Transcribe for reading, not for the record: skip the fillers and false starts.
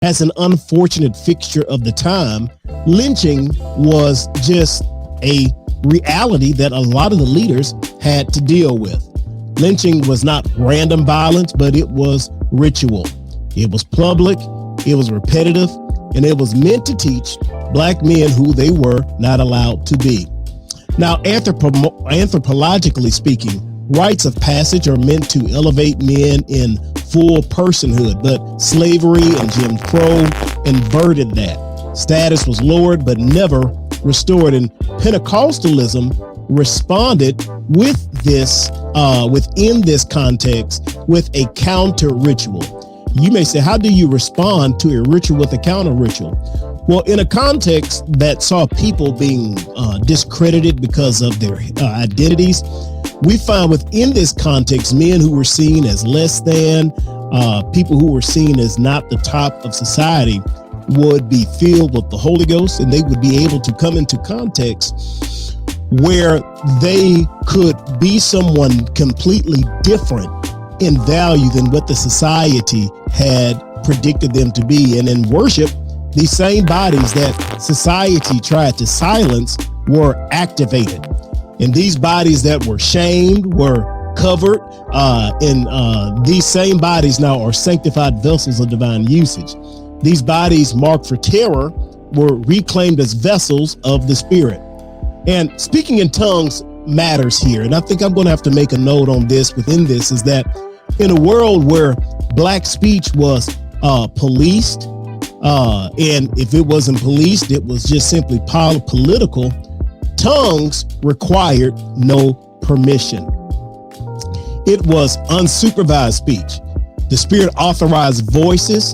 As an unfortunate fixture of the time, lynching was just a reality that a lot of the leaders had to deal with. Lynching was not random violence, but it was ritual. It was public, it was repetitive, and it was meant to teach Black men who they were not allowed to be. Now, anthropologically speaking, rites of passage are meant to elevate men in full personhood, but slavery and Jim Crow inverted that. Status was lowered but never restored, and Pentecostalism responded with this within this context with a counter ritual. You may say, how do you respond to a ritual with a counter ritual? Well, in a context that saw people being discredited because of their identities, we find within this context men who were seen as less than, people who were seen as not the top of society would be filled with the Holy Ghost, and they would be able to come into context where they could be someone completely different in value than what the society had predicted them to be. And in worship, these same bodies that society tried to silence were activated. And these bodies that were shamed were covered, and these same bodies now are sanctified vessels of divine usage. These bodies marked for terror were reclaimed as vessels of the Spirit. And speaking in tongues matters here. And I think I'm going to have to make a note on this within this, is that in a world where Black speech was policed, and if it wasn't policed, it was just simply political, tongues required no permission. It was unsupervised speech. The Spirit authorized voices